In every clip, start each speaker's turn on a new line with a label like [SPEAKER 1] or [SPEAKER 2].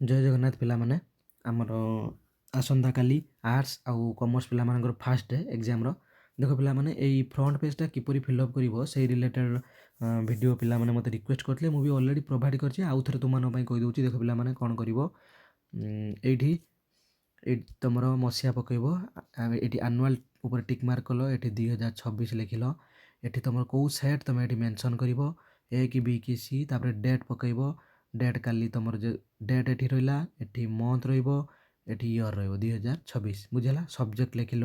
[SPEAKER 1] ଜୟ ଜଗନ୍ନାଥ ପିଲାମାନେ। ଆମର ଆସନ୍ତାକାଲି ଆର୍ଟ୍ସ ଆଉ କମର୍ସ ପିଲାମାନଙ୍କର ଫାର୍ଷ୍ଟ ଡେ ଏକ୍ଜାମ୍ର। ଦେଖ ପିଲାମାନେ, ଏଇ ଫ୍ରଣ୍ଟ ପେଜ୍ଟା କିପରି ଫିଲ୍ଅପ୍ କରିବ ସେଇ ରିଲେଟେଡ଼୍ ଭିଡ଼ିଓ ପିଲାମାନେ ମୋତେ ରିକ୍ୱେଷ୍ଟ କରିଥିଲେ। ମୁଁ ବି ଅଲରେଡ଼ି ପ୍ରୋଭାଇଡ଼ କରିଛି, ଆଉ ଥରେ ତୁମମାନଙ୍କ ପାଇଁ କହିଦେଉଛି। ଦେଖ ପିଲାମାନେ, କ'ଣ କରିବ, ଏଇଠି ତୁମର ମସିହା ପକାଇବ। ଏଇଠି ଆନୁଆଲ୍ ଉପରେ ଟିକ୍ ମାର୍କ କଲ, ଏଠି 2026 ଲେଖିଲ। ଏଠି ତୁମର କେଉଁ ସେଟ୍ ତୁମେ ଏଠି ମେନସନ୍ କରିବ, ଏ କି ବି କି ସି। ତାପରେ ଡେଟ୍ ପକାଇବ। ଡେଟ୍ କାଲି ତୁମର ଯେ ଡେଟ୍ ଏଠି ରହିଲା, ଏଠି ମନ୍ଥ ରହିବ, ଏଠି ଇୟର୍ ରହିବ 2026। ବୁଝିଲା। ସବଜେକ୍ଟ ଲେଖିଲ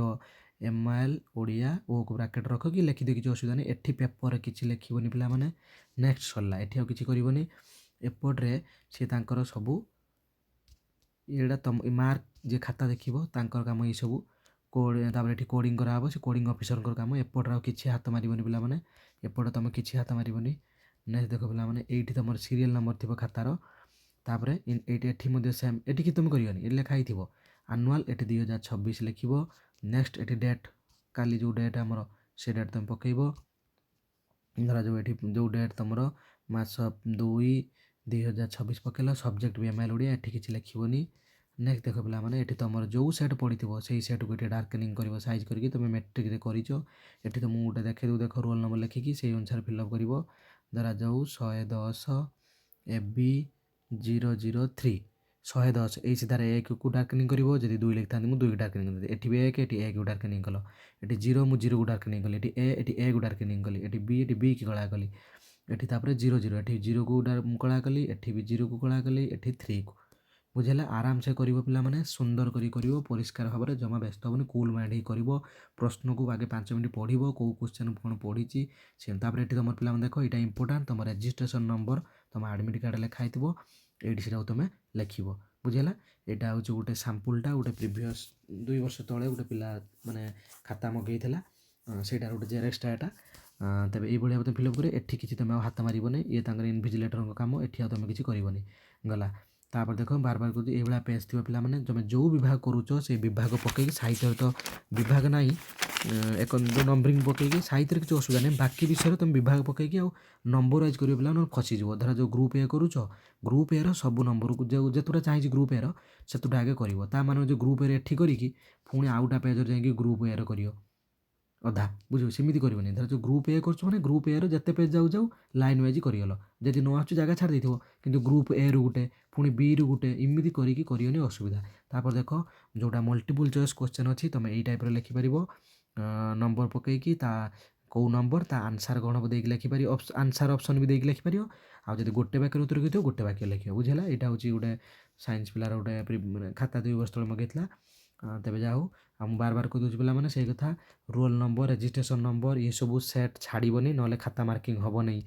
[SPEAKER 1] MIL ଓଡ଼ିଆ, ଓକୁ ବ୍ରାକେଟ୍ ରଖ କି ଲେଖିଦିଅ, କିଛି ଅସୁବିଧା ନାହିଁ। ଏଠି ପେପରରେ କିଛି ଲେଖିବନି ପିଲାମାନେ। ନେକ୍ସଟ ସରିଲା, ଏଠି ଆଉ କିଛି କରିବନି। ଏପଟରେ ସେ ତାଙ୍କର ସବୁ ଏଇଟା ମାର୍କ ଯିଏ ଖାତା ଦେଖିବ ତାଙ୍କର କାମ ଏଇସବୁ। ତାପରେ ଏଠି କୋଡ଼ିଂ କରାହେବ, ସେ କୋଡ଼ିଂ ଅଫିସରଙ୍କର କାମ। ଏପଟରେ ଆଉ କିଛି ହାତ ମାରିବନି ପିଲାମାନେ। ଏପଟେ ତୁମେ କିଛି ହାତ ମାରିବନି। ନେକ୍ସଟ ଦେଖ ପିଲାମାନେ, ଏଇଠି ତୁମର ସିରିଏଲ୍ ନମ୍ବର ଥିବ ଖାତାର। ତାପରେ ଏଠି ମଧ୍ୟ ସେମ୍, ଏଠି କିଛି ତୁମେ କରିବନି, ଏଠି ଲେଖା ହେଇଥିବ ଆନୁଆଲ୍, ଏଠି 2026 ଲେଖିବ। ନେକ୍ସଟ ଏଠି ଡେଟ୍, କାଲି ଯେଉଁ ଡେଟ୍ ଆମର ସେ ଡେଟ୍ ତୁମେ ପକାଇବ। ଧରାଯାଉ ଏଠି ଯେଉଁ ଡେଟ୍ ତୁମର ମାସ 2/2026 ପକାଇଲ। ସବଜେକ୍ଟ ବି MIL ଓଡ଼ିଆ, ଏଠି କିଛି ଲେଖିବନି। ନେକ୍ସଟ ଦେଖ ପିଲାମାନେ, ଏଠି ତୁମର ଯେଉଁ ସେଟ୍ ପଡ଼ିଥିବ ସେଇ ସେଟ୍କୁ ଏଠି ଡାର୍କେନିଂ କରିବ ସାଇଜ୍ କରିକି, ତୁମେ ମେଟ୍ରିକ୍ରେ କରିଛ। ଏଠି ତ ମୁଁ ଗୋଟେ ଦେଖେଇଦେବୁ, ଦେଖ ରୋଲ୍ ନମ୍ବର ଲେଖିକି ସେଇ ଅନୁସାରେ ଫିଲ୍ଅପ୍ କରିବ। ଧରାଯାଉ 110 AB 003 110, ଏଇ ସିଧାରେ 1କୁ ଡାର୍କେନିଂ କରିବ। ଯଦି 2 ଲେଖିଥାନ୍ତି ମୁଁ 2କୁ ଡାର୍କେନିଂ କରିଦେବି। ଏଠି ବି 1, ଏଠି 1କୁ ଡାର୍କେନିଂ କଲ। ଏଠି 0, ମୁଁ 0କୁ ଡାର୍କେନିଂ କଲି। ଏଠି Aକୁ ଡାର୍କେନିଂ କଲି। ଏଠି B, ଏଠି Bକି କଳା କଲି। ଏଠି ତାପରେ 00, ଏଠି 0କୁ କଳା କଲି। ଏଠି ବି 0କୁ କଳା କଲି। ଏଠି 3କୁ। ବୁଝିଲା। ଆରାମସେ କରିବ ପିଲାମାନେ, ସୁନ୍ଦର କରି କରିବ, ପରିଷ୍କାର ଭାବରେ, ଜମା ବ୍ୟସ୍ତ ହେବନି, କୁଲ୍ ମାଇଣ୍ଡ ହେଇ କରିବ। ପ୍ରଶ୍ନକୁ ଆଗେ 5 ମିନିଟ୍ ପଢ଼ିବ, କେଉଁ କ୍ୱେଶ୍ଚନ୍ କ'ଣ ପଢ଼ିଛି ସେ। ତାପରେ ଏଠି ତୁମର ପିଲାମାନେ ଦେଖ, ଏଇଟା ଇମ୍ପୋର୍ଟାଣ୍ଟ, ତୁମ ରେଜିଷ୍ଟ୍ରେସନ୍ ନମ୍ବର ତୁମ ଆଡ଼ମିଟ୍ କାର୍ଡ଼ ଲେଖା ହେଇଥିବ। ଏଇଠି ସେଟାକୁ ତୁମେ ଲେଖିବ। ବୁଝିଲା। ଏଇଟା ହେଉଛି ଗୋଟେ ସାମ୍ପୁଲଟା, ଗୋଟେ ପ୍ରିଭିୟସ୍ 2 ବର୍ଷ ତଳେ ଗୋଟେ ପିଲା ମାନେ ଖାତା ମଗେଇଥିଲା, ସେଇଟାର ଗୋଟେ ଜେରକ୍ସଟା ଏଟା। ତେବେ ଏଇଭଳିଆ ତୁମେ ଫିଲ୍ଅପ୍ କରିବ। ଏଠି କିଛି ତୁମେ ଆଉ ହାତ ମାରିବନି, ଇଏ ତାଙ୍କର ଇନଭିଜିଲେଟରଙ୍କ କାମ। ଏଠି ଆଉ ତୁମେ କିଛି କରିବନି। ଗଲା। ତାପରେ ଦେଖ, ବାରବାର କହୁଛି, ଏଇଭଳିଆ ପେଜ୍ ଥିବ ପିଲାମାନେ। ତୁମେ ଯେଉଁ ବିଭାଗ କରୁଛ ସେଇ ବିଭାଗ ପକାଇକି, ସାହିତ୍ୟରେ ତ ବିଭାଗ ନାହିଁ, ଏକ ଯେଉଁ ନମ୍ବରିଂ ପକାଇକି, ସାହିତ୍ୟରେ କିଛି ଅସୁବିଧା ନାହିଁ। ବାକି ବିଷୟରେ ତୁମେ ବିଭାଗ ପକାଇକି ଆଉ ନମ୍ବର ୱାଇଜ୍ କରିବ ପିଲା, ନହେଲେ ଖସିଯିବ। ଧର ଯେଉଁ ଗ୍ରୁପ୍ ଏ କରୁଛ, ଗ୍ରୁପ୍ ଏର ସବୁ ନମ୍ବରକୁ ଯେତେଟା ଚାହିଁଛି ଗ୍ରୁପ୍ ଏର ସେତେଟା ଆଗେ କରିବ। ତା ମାନେ ଯେଉଁ ଗ୍ରୁପ୍ ଏରେ ଏଠି କରିକି ପୁଣି ଆଉଟା ପେଜ୍ରେ ଯାଇକି ଗ୍ରୁପ୍ ଏର କରିବ ଅଧା। ବୁଝିବ, ସେମିତି କରିବନି। ଧର ଯେଉଁ ଗ୍ରୁପ୍ ଏ କରୁଛ ମାନେ ଗ୍ରୁପ୍ ଏର ଯେତେ ପେଜ୍ ଯାଉ ଯାଉ ଲାଇନ୍ ୱାଇଜ୍ କରିଗଲ। ଯଦି ନ ଆସୁଛି ଜାଗା ଛାଡ଼ି ଦେଇଥିବ, କିନ୍ତୁ ଗ୍ରୁପ୍ ଏରୁ ଗୋଟେ, ପୁଣି ବିରୁ ଗୋଟେ, ଏମିତି କରିକି କରିବନି, ଅସୁବିଧା। ତାପରେ ଦେଖ, ଯେଉଁଟା ମଲ୍ଟିପୁଲ୍ ଚଏସ୍ କ୍ୱେଶ୍ଚନ୍ ଅଛି ତୁମେ ଏଇ ଟାଇପ୍ର ଲେଖିପାରିବ। ନମ୍ବର ପକାଇକି ତା କେଉଁ ନମ୍ବର, ତା ଆନ୍ସାର୍ କ'ଣ ହେବ ଦେଇକି ଲେଖିପାରିବ। ଆନ୍ସାର୍ ଅପସନ୍ ବି ଦେଇକି ଲେଖିପାରିବ। ଆଉ ଯଦି ଗୋଟେ ବାକ୍ୟରେ ଉତ୍ତର କହିଥିବ, ଗୋଟେ ବାକ୍ୟ ଲେଖିବ। ବୁଝିଲା। ଏଇଟା ହେଉଛି ଗୋଟେ ସାଇନ୍ସ ପିଲାର ଗୋଟେ ଖାତା 2 ବର୍ଷ ତଳେ ମଗାଇଥିଲା। ତେବେ ଯାହା ହଉ, ଆଉ ମୁଁ ବାରବାର କହିଦେଉଛି ପିଲାମାନେ ସେଇ କଥା, ରୋଲ୍ ନମ୍ବର, ରେଜିଷ୍ଟ୍ରେସନ୍ ନମ୍ବର, ଏସବୁ ସେଟ୍ ଛାଡ଼ିବନି, ନହେଲେ ଖାତା ମାର୍କିଂ ହେବ ନାହିଁ।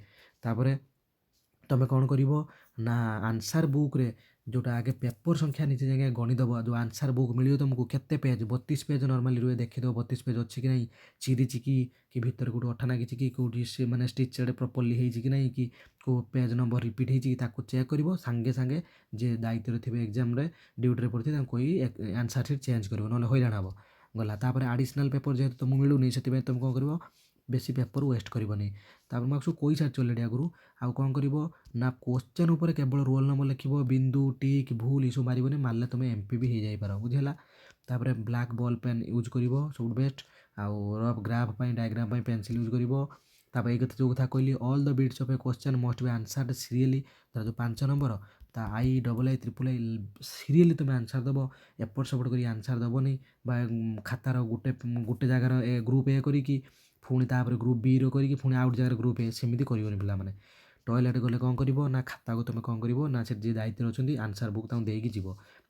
[SPEAKER 1] ତାପରେ ତୁମେ କ'ଣ କରିବ ନା, ଆନ୍ସାର୍ ବୁକ୍ରେ ଯେଉଁଟା ଆଗେ ପେପର ସଂଖ୍ୟା ନିଜେ ଯାଇକି ଗଣିଦେବ। ଯେଉଁ ଆନ୍ସାର୍ ବୁକ୍ ମିଳିବ ତୁମକୁ, କେତେ ପେଜ୍, 32 ପେଜ୍ ନର୍ମାଲି ରୁହେ, ଦେଖିଦେବ 32 ପେଜ୍ ଅଛି କି ନାହିଁ, ଚିରିଛି କି ଭିତରେ କେଉଁଠି ଅଠା ଲାଗିଛି କି, କେଉଁଠି ସେ ମାନେ ଷ୍ଟିଚେଡ଼୍ ପ୍ରପର୍ଲି ହେଇଛି କି ନାହିଁ, କି କେଉଁ ପେଜ୍ ନମ୍ବର ରିପିଟ୍ ହେଇଛି କି, ତାକୁ ଚେକ୍ କରିବ। ସାଙ୍ଗେ ସାଙ୍ଗେ ଯେ ଦାୟିତ୍ୱରେ ଥିବେ, ଏକ୍ଜାମ୍ରେ ଡ୍ୟୁଟିରେ ପଡ଼ିଥିବେ, ତାଙ୍କୁ କହି ଆନ୍ସାର୍ ସିଟ୍ ଚେଞ୍ଜ କରିବ, ନହେଲେ ହଇରାଣ ହେବ। ଗଲା। ତାପରେ ଆଡ଼ିସନାଲ୍ ପେପର ଯେହେତୁ ତୁମକୁ ମିଳୁନି, ସେଥିପାଇଁ ତୁମେ କ'ଣ କରିବ, ବେଶୀ ପେପର ୱେଷ୍ଟ କରିବନି। ତାପରେ ମୁଁ ସବୁ କହିସାରିଛି ଅଲରେଡ଼ି ଆଗରୁ। ଆଉ କ'ଣ କରିବ ନା, କ୍ୱେଶ୍ଚନ୍ ଉପରେ କେବଳ ରୋଲ୍ ନମ୍ବର ଲେଖିବ, ବିନ୍ଦୁ, ଟିକ୍, ଭୁଲ ଏସବୁ ମାରିବନି, ମାରିଲେ ତୁମେ MP ବି ହେଇଯାଇପାର। ବୁଝିହେଲା। ତାପରେ ବ୍ଲାକ୍ ବଲ୍ ପେନ୍ ୟୁଜ୍ କରିବ, ସବୁଠୁ ବେଷ୍ଟ। ଆଉ ରଫ୍ ଗ୍ରାଫ୍ ପାଇଁ, ଡାଇଗ୍ରାମ୍ ପାଇଁ ପେନ୍ସିଲ୍ ୟୁଜ୍ କରିବ। ତାପରେ ଏଇ କଥା ଯେଉଁ କଥା କହିଲି, all the bits of a question must be answered serially. ଧର ଯେଉଁ 5 ନମ୍ବର, ତା II, ସିରିଏଲି ତୁମେ ଆନ୍ସାର୍ ଦେବ। ଏପଟ ସେପଟ କରି ଆନ୍ସାର୍ ଦେବନି, ବା ଖାତାର ଗୋଟେ ଜାଗାର ଗ୍ରୁପ୍ ଏ କରିକି ପୁଣି ତାପରେ ଗ୍ରୁପ୍ ବିର କରିକି ପୁଣି ଆଉ ଗୋଟେ ଜାଗାରେ ଗ୍ରୁପ୍ ଏ, ସେମିତି କରିବନି ପିଲାମାନେ। ଟଏଲେଟ୍ ଗଲେ କ'ଣ କରିବ ନା, ଖାତାକୁ ତୁମେ କ'ଣ କରିବ ନା, ସେ ଯିଏ ଦାୟିତ୍ୱରେ ଅଛନ୍ତି ଆନ୍ସାର୍ ବୁକ୍ ତାଙ୍କୁ ଦେଇକି ଯିବ।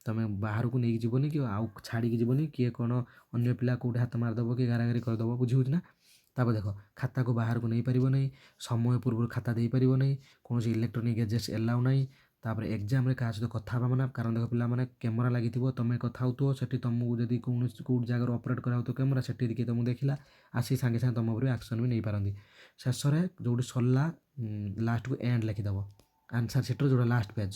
[SPEAKER 1] ତୁମେ ବାହାରକୁ ନେଇକି ଯିବନି, କି ଆଉ ଛାଡ଼ିକି ଯିବନି, କିଏ କ'ଣ ଅନ୍ୟ ପିଲା କେଉଁଠି ହାତ ମାରିଦେବ କି ଗାରାଗାରି କରିଦେବ। ବୁଝିହେଉଛି ନା। ତାପରେ ଦେଖ, ଖାତାକୁ ବାହାରକୁ ନେଇପାରିବ ନାହିଁ, ସମୟ ପୂର୍ବରୁ ଖାତା ଦେଇପାରିବ ନାହିଁ, କୌଣସି ଇଲେକ୍ଟ୍ରୋନିକ୍ ଗେଜେଟ୍ସ ଏଲାଉ ନାହିଁ। ତାପରେ ଏକ୍ଜାମ୍ରେ କାହା ସହିତ କଥା ହେବା ମନା। କାରଣ ଦେଖ ପିଲାମାନେ, କ୍ୟାମେରା ଲାଗିଥିବ, ତୁମେ କଥା ହେଉଥିବ, ସେଠି ତୁମକୁ ଯଦି କୌଣସି କେଉଁଠି ଜାଗାରୁ ଅପରେଟ୍ କରାହେଉଥିବ କ୍ୟାମେରା, ସେଠି କିଏ ତୁମକୁ ଦେଖିଲା, ଆସି ସାଙ୍ଗେ ସାଙ୍ଗେ ତୁମ ଉପରେ ଆକ୍ସନ୍ ବି ନେଇପାରନ୍ତି। ଶେଷରେ ଯେଉଁଠି ସରିଲା, ଲାଷ୍ଟକୁ ଏଣ୍ଡ ଲେଖିଦେବ ଆନ୍ସାର୍ ସିଟ୍ର ଯେଉଁଟା ଲାଷ୍ଟ ପେଜ୍।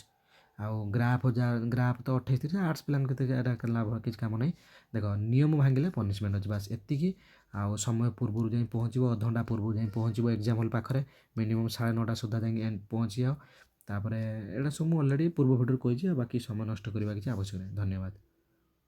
[SPEAKER 1] ଆଉ ଗ୍ରାଫ୍ ତ 28 ଆର୍ଟ୍ସ ପିଲାଙ୍କ କେତେ ଲାଭ, କିଛି କାମ ନାହିଁ। ଦେଖ, ନିୟମ ଭାଙ୍ଗିଲେ ପନିସମେଣ୍ଟ ଅଛି, ବାସ୍ ଏତିକି। ଆଉ ସମୟ ପୂର୍ବରୁ ଯାଇ ପହଞ୍ଚିବ, ଅଧଘଣ୍ଟା ପୂର୍ବରୁ ଯାଇ ପହଞ୍ଚିବ ଏକ୍ଜାମ୍ ହଲ୍ ପାଖରେ। ମିନିମମ୍ 9:30 ସୁଦ୍ଧା ଯାଇକି ପହଞ୍ଚିଯାଅ। ତାପରେ ଏଇଟା ସବୁ ମୁଁ ଅଲରେଡ଼ି ପୂର୍ବ ଭିଡ଼ିଓରେ କହିଛି, ଆଉ ବାକି ସମୟ ନଷ୍ଟ କରିବା କିଛି ଆବଶ୍ୟକ ନାହିଁ। ଧନ୍ୟବାଦ।